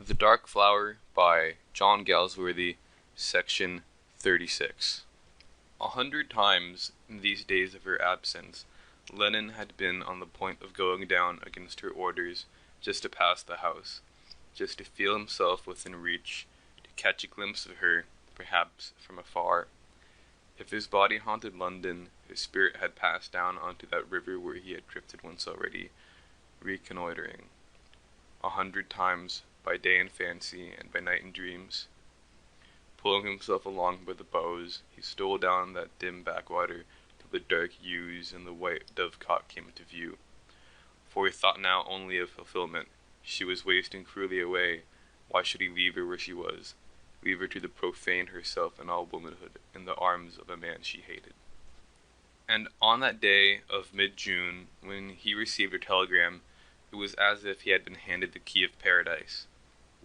The Dark Flower by John Galsworthy, Section 36. 100 times in these days of her absence, Lennon had been on the point of going down against her orders just to pass the house, just to feel himself within reach, to catch a glimpse of her, perhaps from afar. If his body haunted London, his spirit had passed down onto that river where he had drifted once already, reconnoitering. 100 times, by day in fancy and by night in dreams. Pulling himself along by the boughs, he stole down that dim backwater till the dark yews and the white dovecot came into view. For he thought now only of fulfillment. She was wasting cruelly away. Why should he leave her where she was? Leave her to profane herself and all womanhood in the arms of a man she hated. And on that day of mid-June, when he received her telegram, it was as if he had been handed the key of paradise.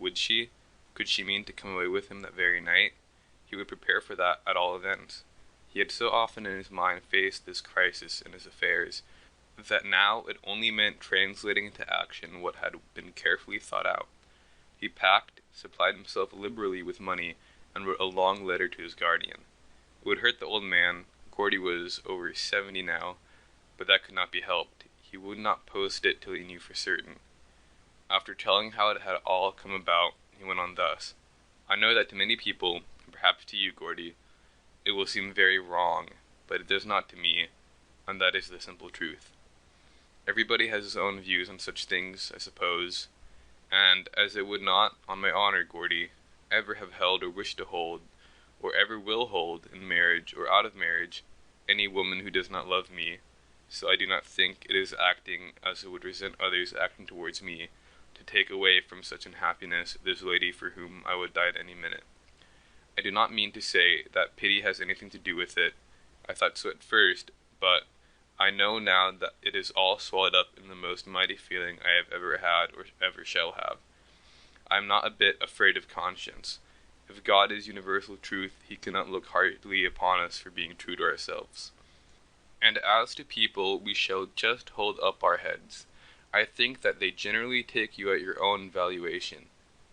Would she? Could she mean to come away with him that very night? He would prepare for that at all events. He had so often in his mind faced this crisis in his affairs, that now it only meant translating into action what had been carefully thought out. He packed, supplied himself liberally with money, and wrote a long letter to his guardian. It would hurt the old man. Gordy was over 70 now, but that could not be helped. He would not post it till he knew for certain. After telling how it had all come about, he went on thus. I know that to many people, and perhaps to you, Gordy, it will seem very wrong, but it does not to me, and that is the simple truth. Everybody has his own views on such things, I suppose, and as it would not, on my honor, Gordy, ever have held or wished to hold, or ever will hold, in marriage or out of marriage, any woman who does not love me, so I do not think it is acting as it would resent others acting towards me, to take away from such unhappiness this lady for whom I would die at any minute. I do not mean to say that pity has anything to do with it. I thought so at first, but I know now that it is all swallowed up in the most mighty feeling I have ever had or ever shall have. I am not a bit afraid of conscience. If God is universal truth, he cannot look hardly upon us for being true to ourselves. And as to people, we shall just hold up our heads. I think that they generally take you at your own valuation.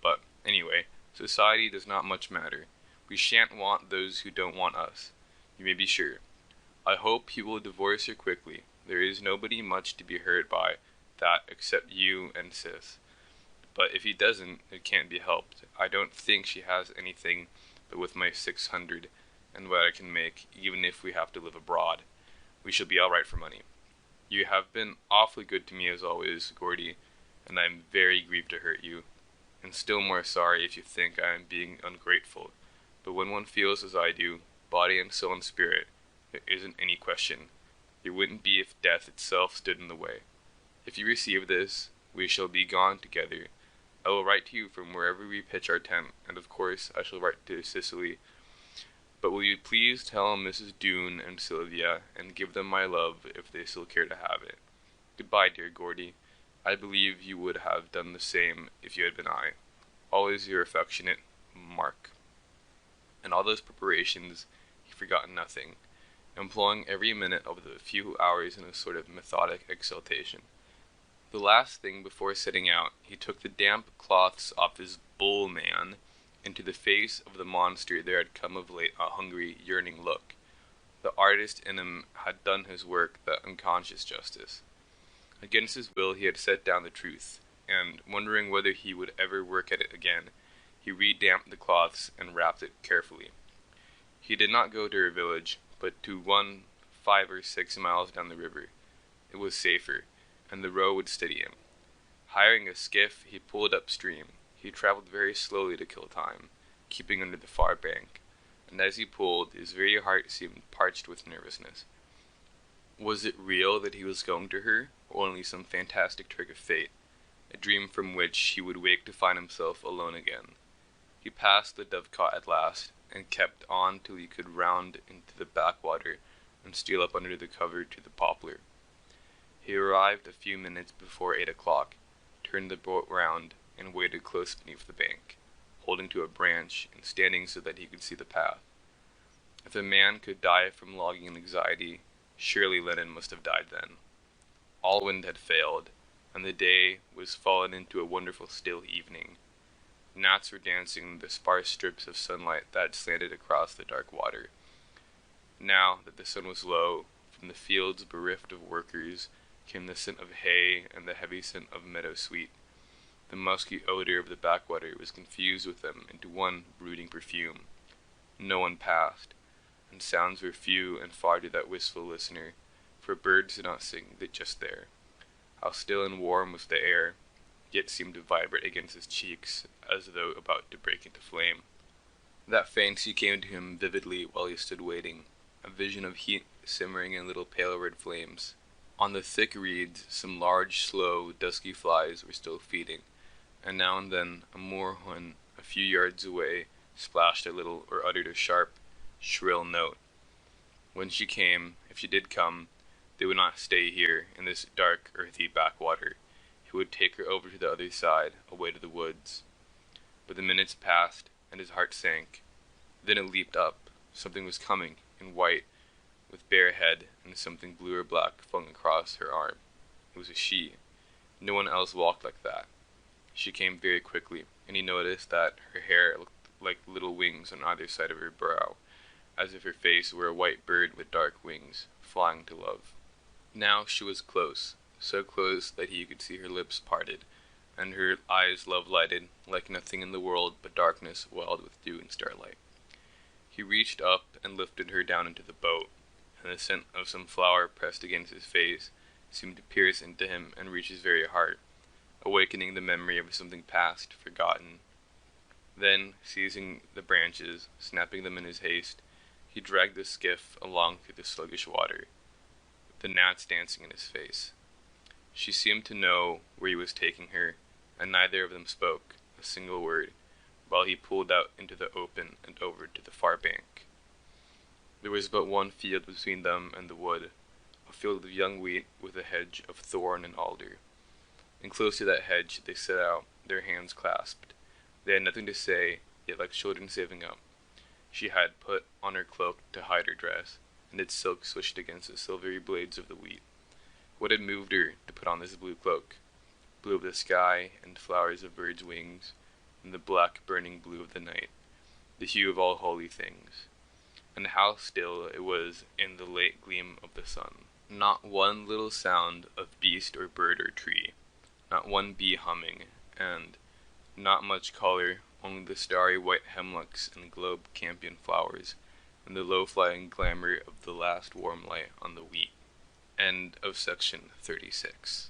But, anyway, society does not much matter. We shan't want those who don't want us. You may be sure. I hope he will divorce her quickly. There is nobody much to be hurt by that except you and Sis. But if he doesn't, it can't be helped. I don't think she has anything but with my 600 and what I can make, even if we have to live abroad. We shall be all right for money. You have been awfully good to me as always, Gordy, and I am very grieved to hurt you, and still more sorry if you think I am being ungrateful. But when one feels as I do, body and soul and spirit, there isn't any question. There wouldn't be if death itself stood in the way. If you receive this, we shall be gone together. I will write to you from wherever we pitch our tent, and of course I shall write to Cicely. But will you please tell Mrs. Doone and Sylvia, and give them my love if they still care to have it. Goodbye, dear Gordy. I believe you would have done the same if you had been I. Always your affectionate Mark. In all those preparations, he forgot nothing, employing every minute of the few hours in a sort of methodic exaltation. The last thing before setting out, he took the damp cloths off his bull man. Into the face of the monster there had come of late a hungry, yearning look. The artist in him had done his work that unconscious justice. Against his will he had set down the truth, and, wondering whether he would ever work at it again, he redamped the cloths and wrapped it carefully. He did not go to her village, but to one 5 or 6 miles down the river. It was safer, and the row would steady him. Hiring a skiff, he pulled upstream. He traveled very slowly to kill time, keeping under the far bank, and as he pulled, his very heart seemed parched with nervousness. Was it real that he was going to her, or only some fantastic trick of fate, a dream from which he would wake to find himself alone again? He passed the dovecot at last, and kept on till he could round into the backwater and steal up under the cover to the poplar. He arrived a few minutes before 8 o'clock, turned the boat round, and waited close beneath the bank, holding to a branch and standing so that he could see the path. If a man could die from longing and anxiety, surely Lennon must have died then. All wind had failed, and the day was fallen into a wonderful still evening. Gnats were dancing in the sparse strips of sunlight that had slanted across the dark water. Now that the sun was low, from the fields bereft of workers came the scent of hay and the heavy scent of meadow sweet. The musky odor of the backwater was confused with them into one brooding perfume. No one passed, and sounds were few and far to that wistful listener, for birds did not sing just there. How still and warm was the air, yet seemed to vibrate against his cheeks as though about to break into flame. That fancy came to him vividly while he stood waiting, a vision of heat simmering in little pale red flames. On the thick reeds some large, slow, dusky flies were still feeding, and now and then a moorhen a few yards away splashed a little or uttered a sharp, shrill note. When she came, if she did come, they would not stay here in this dark, earthy backwater. He would take her over to the other side, away to the woods. But the minutes passed, and his heart sank. Then it leaped up. Something was coming, in white, with bare head, and something blue or black flung across her arm. It was a she. No one else walked like that. She came very quickly, and he noticed that her hair looked like little wings on either side of her brow, as if her face were a white bird with dark wings, flying to love. Now she was close, so close that he could see her lips parted, and her eyes love-lighted, like nothing in the world but darkness wild with dew and starlight. He reached up and lifted her down into the boat, and the scent of some flower pressed against his face seemed to pierce into him and reach his very heart, awakening the memory of something past, forgotten. Then, seizing the branches, snapping them in his haste, he dragged the skiff along through the sluggish water, the gnats dancing in his face. She seemed to know where he was taking her, and neither of them spoke a single word, while he pulled out into the open and over to the far bank. There was but one field between them and the wood, a field of young wheat with a hedge of thorn and alder. And close to that hedge they set out, their hands clasped. They had nothing to say, yet like children saving up. She had put on her cloak to hide her dress, and its silk swished against the silvery blades of the wheat. What had moved her to put on this blue cloak? Blue of the sky, and flowers of birds' wings, and the black burning blue of the night, the hue of all holy things. And how still it was in the late gleam of the sun. Not one little sound of beast or bird or tree, not one bee humming, and not much color, only the starry white hemlocks and globe campion flowers, and the low-flying glamour of the last warm light on the wheat. End of section 36.